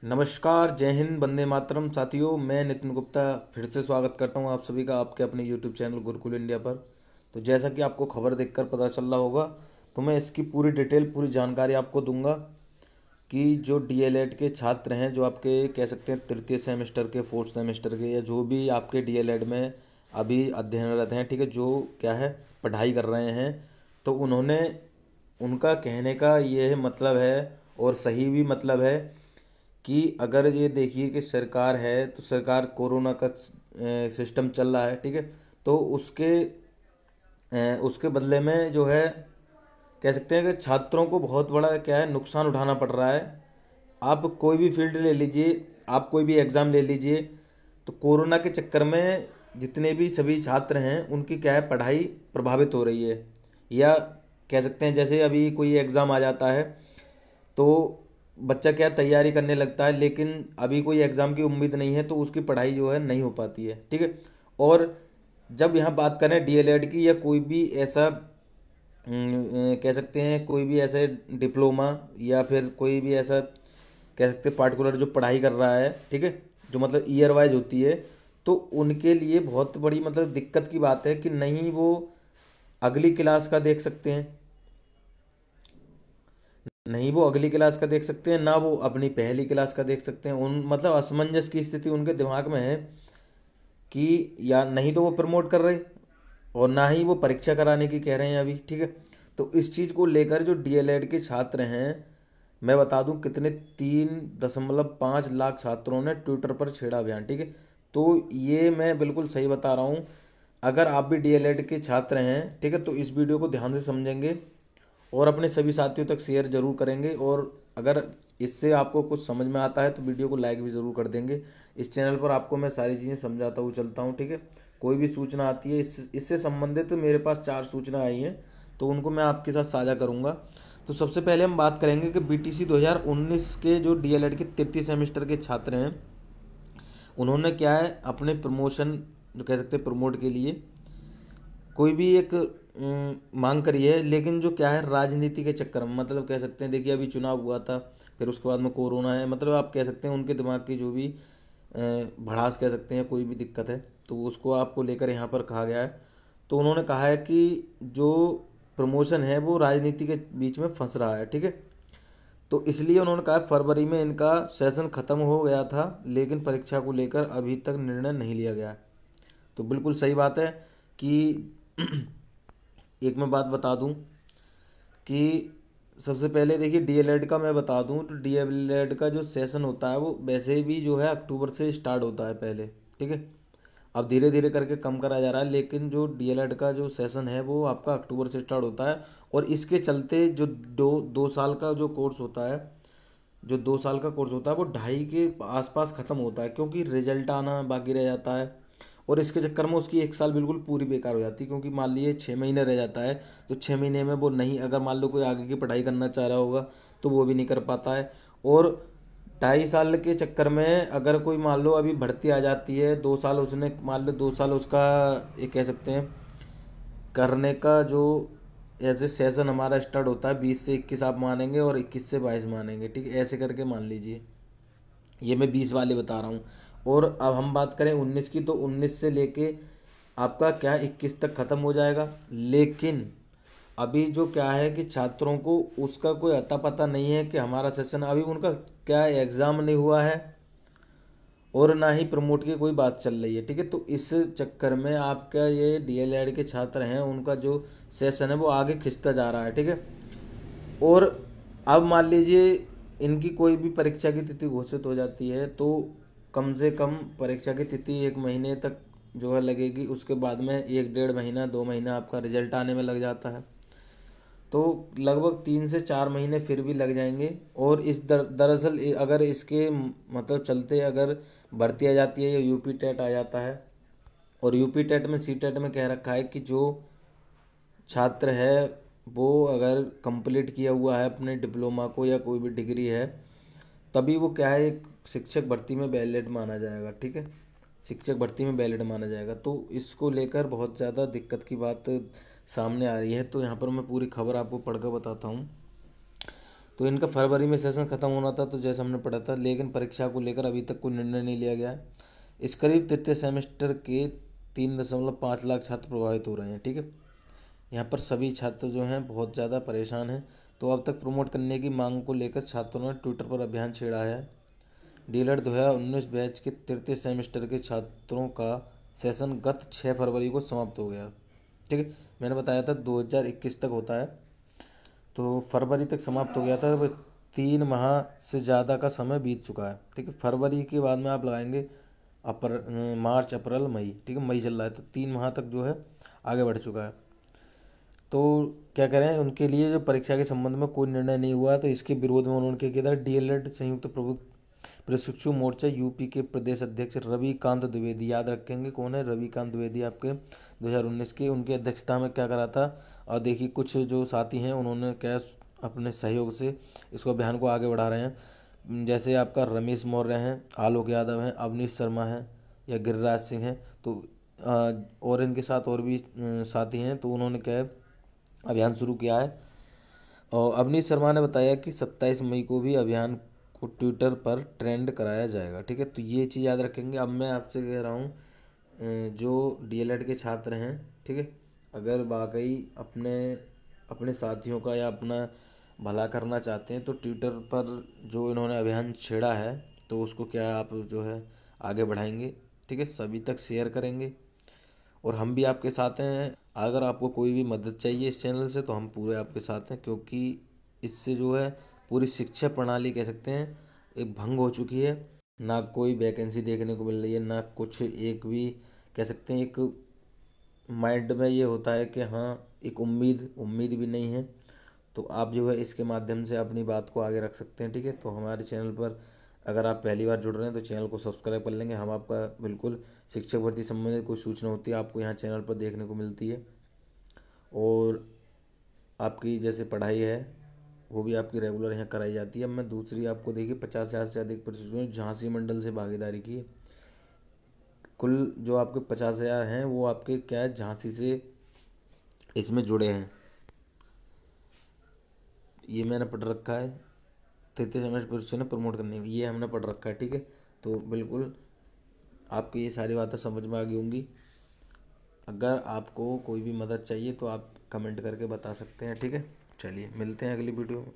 नमस्कार, जय हिंद, वंदे मातरम। साथियों, मैं नितिन गुप्ता फिर से स्वागत करता हूं आप सभी का आपके अपने यूट्यूब चैनल गुरुकुल इंडिया पर। तो जैसा कि आपको खबर देखकर पता चल रहा होगा, तो मैं इसकी पूरी डिटेल पूरी जानकारी आपको दूंगा कि जो डीएलएड के छात्र हैं, जो आपके कह सकते हैं तृतीय सेमेस्टर के, फोर्थ सेमेस्टर के, या जो भी आपके डीएलएड में अभी अध्ययनरत हैं, ठीक है, जो क्या है पढ़ाई कर रहे हैं, तो उन्होंने उनका कहने का ये मतलब है और सही भी मतलब है कि अगर ये देखिए कि सरकार है, तो सरकार कोरोना का सिस्टम चल रहा है, ठीक है, तो उसके बदले में जो है कह सकते हैं कि छात्रों को बहुत बड़ा क्या है नुकसान उठाना पड़ रहा है। आप कोई भी फील्ड ले लीजिए, आप कोई भी एग्ज़ाम ले लीजिए, तो कोरोना के चक्कर में जितने भी सभी छात्र हैं उनकी क्या है पढ़ाई प्रभावित हो रही है। या कह सकते हैं जैसे अभी कोई एग्ज़ाम आ जाता है, तो बच्चा क्या तैयारी करने लगता है, लेकिन अभी कोई एग्ज़ाम की उम्मीद नहीं है, तो उसकी पढ़ाई जो है नहीं हो पाती है, ठीक है। और जब यहाँ बात करें डीएलएड की, या कोई भी ऐसा कह सकते हैं कोई भी ऐसे डिप्लोमा, या फिर कोई भी ऐसा कह सकते हैं पार्टिकुलर जो पढ़ाई कर रहा है, ठीक है, जो मतलब ईयर वाइज होती है, तो उनके लिए बहुत बड़ी मतलब दिक्कत की बात है कि नहीं वो अगली क्लास का देख सकते हैं, नहीं वो अगली क्लास का देख सकते हैं, ना वो अपनी पहली क्लास का देख सकते हैं। उन मतलब असमंजस की स्थिति उनके दिमाग में है कि या नहीं तो वो प्रमोट कर रहे और ना ही वो परीक्षा कराने की कह रहे हैं अभी, ठीक है। तो इस चीज़ को लेकर जो डीएलएड के छात्र हैं, मैं बता दूं कितने 3.5 लाख छात्रों ने ट्विटर पर छेड़ा अभियान, ठीक है। तो ये मैं बिल्कुल सही बता रहा हूँ। अगर आप भी डीएलएड के छात्र हैं, ठीक है, तो इस वीडियो को ध्यान से समझेंगे और अपने सभी साथियों तक शेयर जरूर करेंगे। और अगर इससे आपको कुछ समझ में आता है तो वीडियो को लाइक भी ज़रूर कर देंगे। इस चैनल पर आपको मैं सारी चीज़ें समझाता हूँ चलता हूँ, ठीक है। कोई भी सूचना आती है इससे संबंधित मेरे पास 4 सूचना आई हैं, तो उनको मैं आपके साथ साझा करूँगा। तो सबसे पहले हम बात करेंगे कि बीटीसी 2019 के जो डीएलएड के तृतीय सेमेस्टर के छात्र हैं, उन्होंने क्या है अपने प्रमोशन जो कह सकते हैं प्रमोट के लिए कोई भी एक मांग करी है, लेकिन जो क्या है राजनीति के चक्कर में, मतलब कह सकते हैं देखिए अभी चुनाव हुआ था, फिर उसके बाद में कोरोना है, मतलब आप कह सकते हैं उनके दिमाग की जो भी भड़ास कह सकते हैं, कोई भी दिक्कत है, तो उसको आपको लेकर यहाँ पर कहा गया है। तो उन्होंने कहा है कि जो प्रमोशन है वो राजनीति के बीच में फंस रहा है, ठीक है। तो इसलिए उन्होंने कहा फरवरी में इनका सेशन खत्म हो गया था, लेकिन परीक्षा को लेकर अभी तक निर्णय नहीं लिया गया है। तो बिल्कुल सही बात है कि एक मैं बात बता दूं कि सबसे पहले देखिए डीएलएड का मैं बता दूं, तो डीएलएड का जो सेशन होता है वो वैसे भी जो है अक्टूबर से स्टार्ट होता है पहले, ठीक है। अब धीरे धीरे करके कम करा जा रहा है, लेकिन जो डीएलएड का जो सेशन है वो आपका अक्टूबर से स्टार्ट होता है। और इसके चलते जो दो दो साल का जो कोर्स होता है, जो 2 साल का कोर्स होता है वो 2.5 के आसपास ख़त्म होता है, क्योंकि रिजल्ट आना बाकी रह जाता है। और इसके चक्कर में उसकी 1 साल बिल्कुल पूरी बेकार हो जाती है, क्योंकि मान लीजिए 6 महीने रह जाता है, तो 6 महीने में वो नहीं, अगर मान लो कोई आगे की पढ़ाई करना चाह रहा होगा तो वो भी नहीं कर पाता है। और 2.5 साल के चक्कर में अगर कोई मान लो अभी भर्ती आ जाती है, 2 साल उसने मान लो 2 साल उसका ये कह सकते हैं करने का जो ऐसे सेशन हमारा स्टार्ट होता है 20 से 21 आप मानेंगे, और 21 से 22 मानेंगे, ठीक है, ऐसे करके मान लीजिए। ये मैं 20 वाले बता रहा हूँ। और अब हम बात करें 19 की, तो 19 से लेके आपका क्या 21 तक ख़त्म हो जाएगा। लेकिन अभी जो क्या है कि छात्रों को उसका कोई अता पता नहीं है कि हमारा सेशन अभी उनका क्या एग्ज़ाम नहीं हुआ है, और ना ही प्रमोट की कोई बात चल रही है, ठीक है। तो इस चक्कर में आपका ये डीएलएड के छात्र हैं, उनका जो सेशन है वो आगे खिंचता जा रहा है, ठीक है। और अब मान लीजिए इनकी कोई भी परीक्षा की तिथि घोषित हो जाती है, तो कम से कम परीक्षा की तिथि 1 महीने तक जो है लगेगी, उसके बाद में 1 डेढ़ महीना 2 महीना आपका रिजल्ट आने में लग जाता है। तो लगभग 3 से 4 महीने फिर भी लग जाएंगे। और इस दरअसल अगर इसके मतलब चलते अगर भर्ती आ जाती है या यूपी टेट आ जाता है, और यूपी टेट में सी टेट में कह रखा है कि जो छात्र है वो अगर कंप्लीट किया हुआ है अपने डिप्लोमा को या कोई भी डिग्री है, तभी वो क्या है एक शिक्षक भर्ती में वैलिड माना जाएगा, ठीक है, शिक्षक भर्ती में वैलिड माना जाएगा। तो इसको लेकर बहुत ज़्यादा दिक्कत की बात सामने आ रही है। तो यहाँ पर मैं पूरी खबर आपको पढ़कर बताता हूँ। तो इनका फरवरी में सेशन खत्म होना था, तो जैसे हमने पढ़ा था, लेकिन परीक्षा को लेकर अभी तक कोई निर्णय नहीं लिया गया है। इस करीब तृतीय सेमेस्टर के 3.5 लाख छात्र प्रभावित हो रहे हैं। ठीक है, यहाँ पर सभी छात्र जो हैं बहुत ज़्यादा परेशान हैं। तो अब तक प्रमोट करने की मांग को लेकर छात्रों ने ट्विटर पर अभियान छेड़ा है। डीएलएड 2019 बैच के तृतीय सेमेस्टर के छात्रों का सेशन गत 6 फरवरी को समाप्त हो गया। ठीक है, मैंने बताया था 2021 तक होता है, तो फरवरी तक समाप्त हो गया था। वो 3 माह से ज़्यादा का समय बीत चुका है। ठीक है, फरवरी के बाद में आप लगाएंगे मार्च, अप्रैल, मई। ठीक है, मई चल रहा है, तो 3 माह तक जो है आगे बढ़ चुका है। तो क्या करें, उनके लिए जो परीक्षा के संबंध में कोई निर्णय नहीं हुआ, तो इसके विरोध में उन्होंने क्या किया था, डीएलएड संयुक्त प्रशिक्षु मोर्चा यूपी के प्रदेश अध्यक्ष रविकांत द्विवेदी, याद रखेंगे कौन है, रविकांत द्विवेदी आपके 2019 के, उनकी अध्यक्षता में क्या करा था। और देखिए कुछ जो साथी हैं उन्होंने क्या अपने सहयोग से इसको अभियान को आगे बढ़ा रहे हैं। जैसे आपका रमेश मौर्य हैं, आलोक यादव हैं, अवनीश शर्मा हैं या गिरिराज सिंह हैं। तो और इनके साथ और भी साथी हैं, तो उन्होंने क्या है अभियान शुरू किया है। और अवनीश शर्मा ने बताया कि 27 मई को भी अभियान को ट्विटर पर ट्रेंड कराया जाएगा। ठीक है, तो ये चीज़ याद रखेंगे। अब मैं आपसे कह रहा हूँ, जो डीएलएड के छात्र हैं, ठीक है, अगर वाकई अपने अपने साथियों का या अपना भला करना चाहते हैं, तो ट्विटर पर जो इन्होंने अभियान छेड़ा है, तो उसको क्या आप जो है आगे बढ़ाएंगे। ठीक है, सभी तक शेयर करेंगे, और हम भी आपके साथ हैं। अगर आपको कोई भी मदद चाहिए इस चैनल से, तो हम पूरे आपके साथ हैं, क्योंकि इससे जो है पूरी शिक्षा प्रणाली कह सकते हैं एक भंग हो चुकी है। ना कोई वैकेंसी देखने को मिल रही है, ना कुछ एक भी कह सकते हैं, एक माइंड में ये होता है कि हाँ एक उम्मीद उम्मीद भी नहीं है। तो आप जो है इसके माध्यम से अपनी बात को आगे रख सकते हैं। ठीक है, तो हमारे चैनल पर अगर आप पहली बार जुड़ रहे हैं तो चैनल को सब्सक्राइब कर लेंगे। हम आपका बिल्कुल शिक्षक भर्ती संबंधित कोई सूचना होती है आपको यहाँ चैनल पर देखने को मिलती है। और आपकी जैसे पढ़ाई है वो भी आपकी रेगुलर यहाँ कराई जाती है। अब मैं दूसरी आपको देखिए 50,000 से अधिक प्रशिक्षुओं ने झांसी मंडल से भागीदारी की है। कुल जो आपके 50,000 हैं वो आपके क्या है झांसी से इसमें जुड़े हैं। ये मैंने पढ़ रखा है, तृतीय सेमेस्टर परीक्षा ने प्रमोट करनी है, ये हमने पढ़ रखा है। ठीक है, तो बिल्कुल आपको ये सारी बातें समझ में आ गई होंगी। अगर आपको कोई भी मदद चाहिए तो आप कमेंट करके बता सकते हैं। ठीक है, चलिए मिलते हैं अगली वीडियो में।